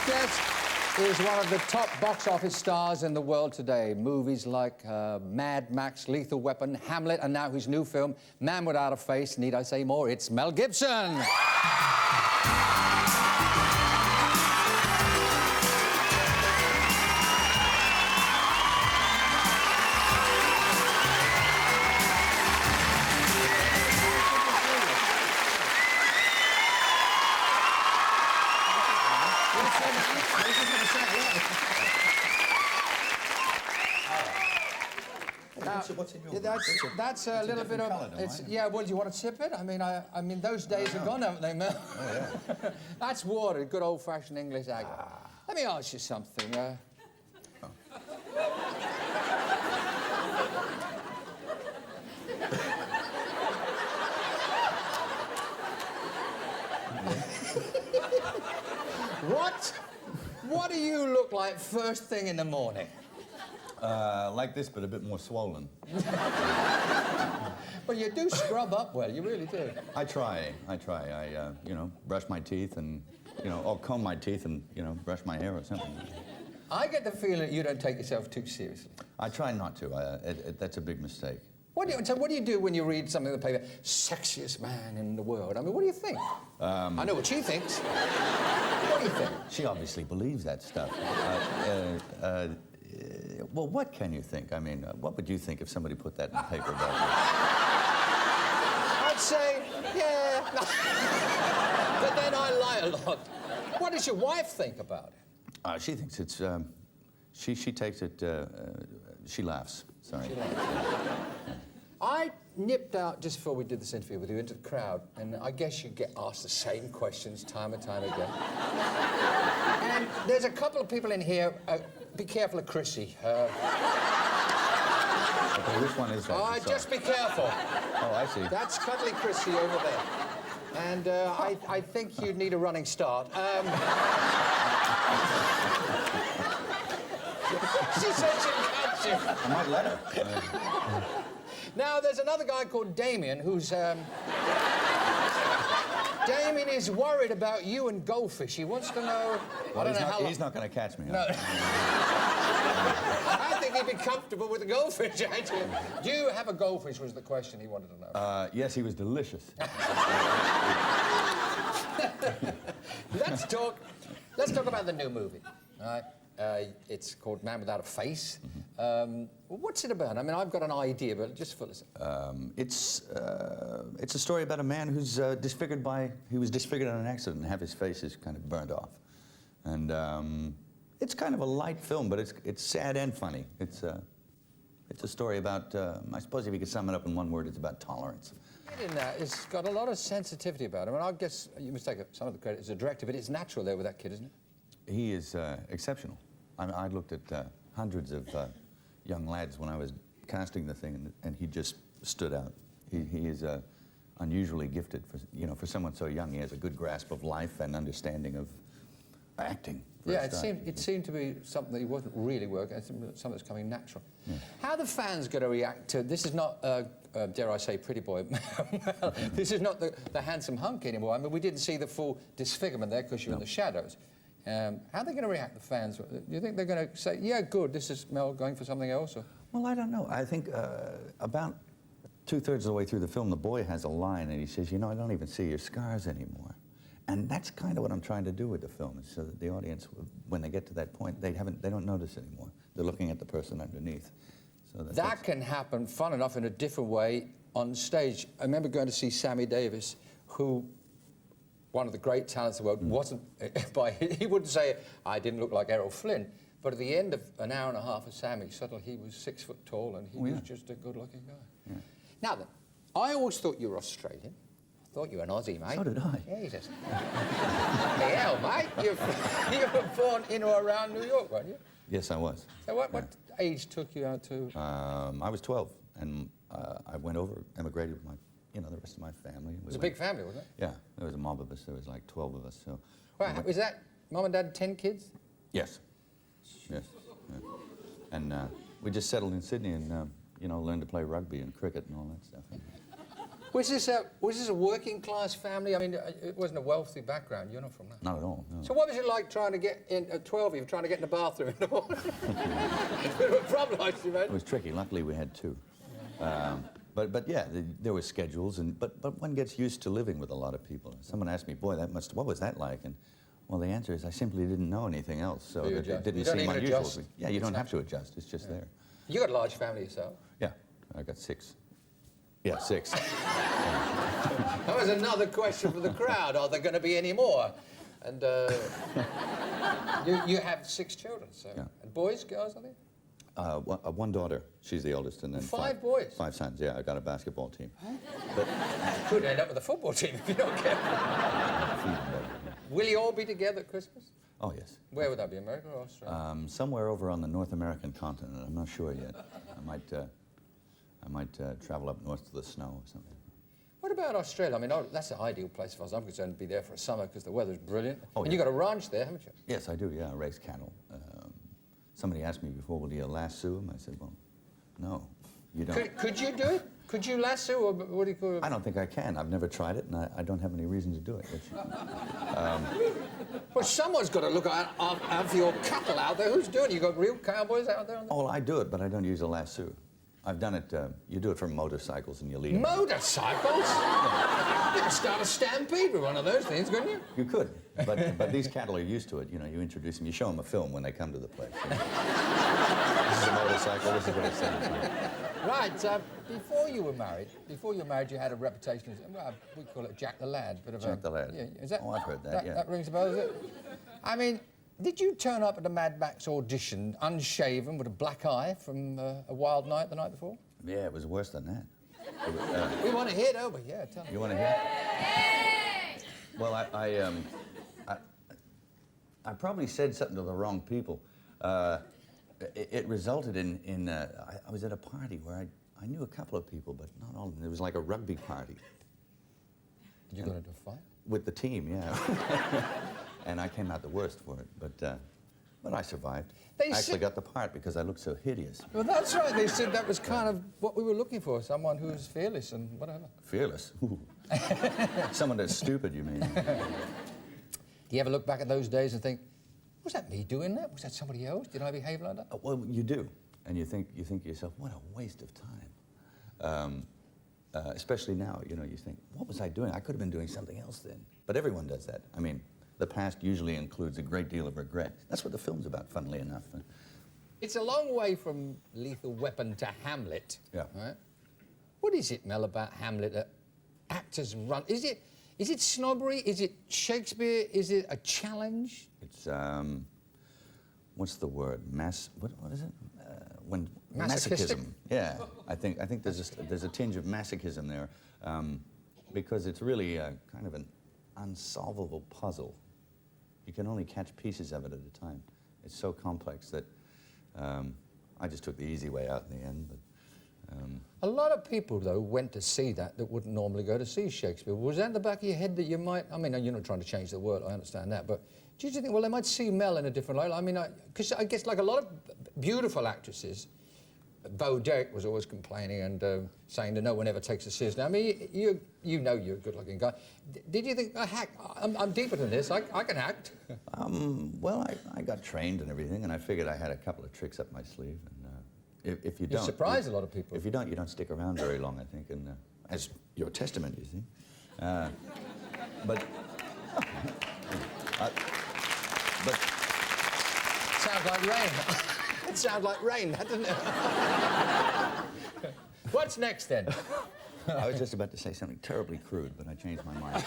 guest is one of the top box office stars in the world today. Movies like Mad Max, Lethal Weapon, Hamlet, and now his new film, Man Without a Face. Need I say more? It's Mel Gibson. What's in your that's a little bit of... yeah, well, do you want to tip it? I mean, those days are gone, haven't they, Mel? Oh, yeah. That's water, good old-fashioned English agate. Let me ask you something. What do you look like first thing in the morning? Like this, but a bit more swollen. Well, you do scrub up well, you really do. I try. I, you know, brush my teeth and, you know, or comb my teeth and, you know, brush my hair or something. I get the feeling that you don't take yourself too seriously. I try not to. That's a big mistake. So what do you do when you read something in the paper, sexiest man in the world? I mean, what do you think? I know what she thinks. What do you think? She obviously believes that stuff. Well, what can you think? I mean, what would you think if somebody put that in the paper about you? I'd say, yeah. But then I lie a lot. What does your wife think about it? She thinks it's... She takes it... she laughs. Sorry. She laughs. I nipped out just before we did this interview with you into the crowd, and I guess you get asked the same questions time and time again. And there's a couple of people in here. Be careful of Chrissy. Okay, which one is that? Just be careful. Oh, I see. That's cuddly Chrissy over there. And I think you need a running start. She said she'd catch you. I might let her. Now, there's another guy called Damien who's... Damien is worried about you and goldfish. He wants to know... Well, he's not going to catch me. No. I think he'd be comfortable with the goldfish, actually. Do you have a goldfish, was the question he wanted to know. Yes, he was delicious. Let's talk about the new movie. All right? It's called Man Without a Face. What's it about? I mean, I've got an idea, but just fill us in. It's a story about a man who's disfigured by... He was disfigured in an accident and have his face is kind of burned off. And it's kind of a light film, but it's sad and funny. It's a story about... I suppose if you could sum it up in one word, it's about tolerance. In that, it's got a lot of sensitivity about it. I mean, I guess you must take some of the credit as a director, but it's natural there with that kid, isn't it? He is exceptional. I looked at hundreds of young lads when I was casting the thing, and he just stood out. He is unusually gifted for someone so young. He has a good grasp of life and understanding of acting. Yeah, it seemed to be something that he wasn't really working. Something that's coming natural. Yeah. How are the fans going to react to this? Is not dare I say, pretty boy. This is not the handsome hunk anymore. I mean, we didn't see the full disfigurement there because you're in the shadows. How are they going to react, the fans? Do you think they're going to say, yeah, good, this is Mel going for something else? Or? Well, I don't know. I think about 2/3 of the way through the film, the boy has a line, and he says, you know, I don't even see your scars anymore. And that's kind of what I'm trying to do with the film, is so that the audience, when they get to that point, they don't notice anymore. They're looking at the person underneath. So that can happen, fun enough, in a different way on stage. I remember going to see Sammy Davis, who... one of the great talents of the world, wasn't, he wouldn't say, I didn't look like Errol Flynn, but at the end of an hour and a half of Sammy, suddenly he was 6 foot tall and he was just a good-looking guy. Yeah. Now then, I always thought you were Australian. I thought you were an Aussie, mate. So did I. Jesus. Hey, hell, mate, you were born in or around New York, weren't you? Yes, I was. So what age took you out to... I was 12, and I went over, emigrated with the rest of my family. It was a big family, wasn't it? Yeah, there was a mob of us. There was like 12 of us. So. Well, was that Mum and Dad 10 kids? Yes. Yes. Yeah. And we just settled in Sydney and learned to play rugby and cricket and all that stuff. Was this a working class family? I mean, it wasn't a wealthy background. You're not from that. Not at all, no. So what was it like trying to get in at 12 of you, trying to get in the bathroom in the morning? It's a bit of a problem, I see, mate. It was tricky. Luckily, we had two. But yeah, there were schedules, but one gets used to living with a lot of people. Someone asked me, boy, what was that like? And well, the answer is I simply didn't know anything else, so it didn't seem unusual. Yeah, you don't have to adjust. It's just there. You got a large family yourself. Yeah, I got 6. Yeah, 6. That was another question for the crowd. Are there going to be any more? And you have 6 children, so yeah. And boys, girls, I think. One daughter. She's the oldest, and then 5 boys. 5 sons. Yeah, I got a basketball team. Huh? But could end up with a football team if you don't care. Will you all be together at Christmas? Oh yes. Where would that be, America or Australia? Somewhere over on the North American continent. I'm not sure yet. I might travel up north to the snow or something. What about Australia? I mean, that's the ideal place, as far as I'm concerned, to be there for a summer because the weather's brilliant. Oh, and yeah. you've got a ranch there, haven't you? Yes, I do. Yeah, I raise cattle. Somebody asked me before, will you lasso them? I said, well, no, you don't. Could you do it? Could you lasso, or what do you call it? I don't think I can. I've never tried it, and I don't have any reason to do it. Well, someone's got to look out for your cattle out there. Who's doing it? You got real cowboys out there? Oh, well, I do it, but I don't use a lasso. I've done it, you do it for motorcycles and you lead them. Motorcycles? You could start a stampede with one of those things, couldn't you? You could, but these cattle are used to it. You know, you introduce them, you show them a film when they come to the place. You know? This is a motorcycle, this is what it's saying to you. Right, before you were married, you had a reputation as, well, we call it Jack the Lad. Bit of Jack the Lad. Yeah, is that, oh, I've heard that, yeah. That rings a bell, is it? I mean, did you turn up at the Mad Max audition unshaven with a black eye from a wild night the night before? Yeah, it was worse than that. We want to hear, don't we? Yeah, tell me. You want to hear? Well, I probably said something to the wrong people. It resulted in I was at a party where I knew a couple of people, but not all of them. It was like a rugby party. Did you go into a fight? With the team, yeah. And I came out the worst for it, but I survived. I actually got the part because I looked so hideous. Well, that's right. They said that was kind of what we were looking for, someone who's fearless and whatever. Fearless? Ooh. Someone that's stupid, you mean? Do you ever look back at those days and think, was that me doing that? Was that somebody else? Did I behave like that? Well, you do. And you think to yourself, what a waste of time. Especially now, you know, you think, what was I doing? I could have been doing something else then. But everyone does that. I mean, the past usually includes a great deal of regret. That's what the film's about, funnily enough. It's a long way from Lethal Weapon to Hamlet. Yeah. Right? What is it, Mel, about Hamlet that actors run? Is it snobbery? Is it Shakespeare? Is it a challenge? It's, what's the word? What is it? Masochistic? Masochism. Yeah, I think there's a tinge of masochism there, because it's really kind of an unsolvable puzzle. You can only catch pieces of it at a time. It's so complex that I just took the easy way out in the end. But a lot of people, though, went to see that wouldn't normally go to see Shakespeare. Was that in the back of your head that you might? I mean, you're not trying to change the world. I understand that, but did you think, well, they might see Mel in a different light? I mean, because I guess like a lot of beautiful actresses. Bo Derek was always complaining and saying that no one ever takes her seriously. I mean, you know you're a good-looking guy. Did you think, I'm deeper than this, I can act? Well, I got trained and everything, and I figured I had a couple of tricks up my sleeve. And if you don't... You surprise a lot of people. If you don't stick around very long, I think, and as your testament, you see. But... Sounds like rain. It sounds like rain, doesn't it? What's next, then? I was just about to say something terribly crude, but I changed my mind.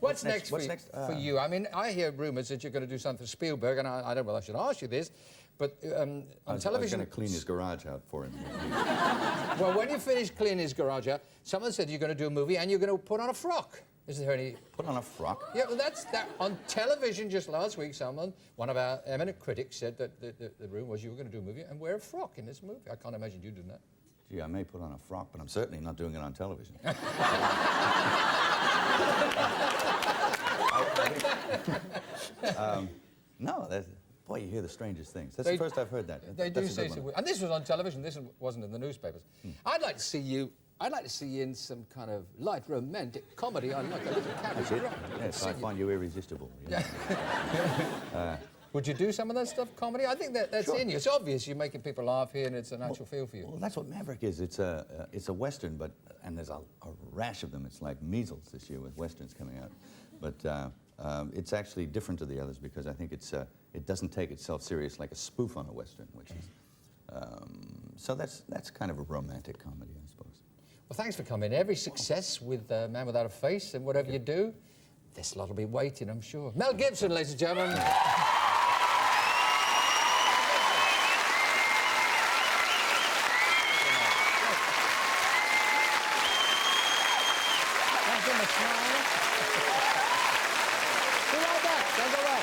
What's next for you? I mean, I hear rumours that you're going to do something for Spielberg, and I don't know whether I should ask you this, but on television... I was going to clean his garage out for him. Well, when you finish cleaning his garage out, someone said you're going to do a movie and you're going to put on a frock. Is there any... Put on a frock? Yeah, well, that's that. On television just last week, one of our eminent critics said that the rumour was you were going to do a movie and wear a frock in this movie. I can't imagine you doing that. Gee, I may put on a frock, but I'm certainly not doing it on television. No, boy, you hear the strangest things. That's the first I've heard that. They do That's a say good so. one. And this was on television. This wasn't in the newspapers. I'd like to see you. I'd like to see you in some kind of light romantic comedy on like a little carriage That's it. drama. Yes, I find you irresistible. Yeah. Would you do some of that stuff, comedy? I think that's Sure. in you. It's obvious you're making people laugh here, and it's a natural feel for you. Well, that's what Maverick is. It's a Western, and there's a rash of them. It's like measles this year with Westerns coming out. But it's actually different to the others because I think it doesn't take itself serious like a spoof on a Western, which is... so that's kind of a romantic comedy, I suppose. Well, thanks for coming. Every success with Man Without a Face and whatever you do, this lot will be waiting, I'm sure. Mel Gibson, ladies and gentlemen. Be right back. Don't go away.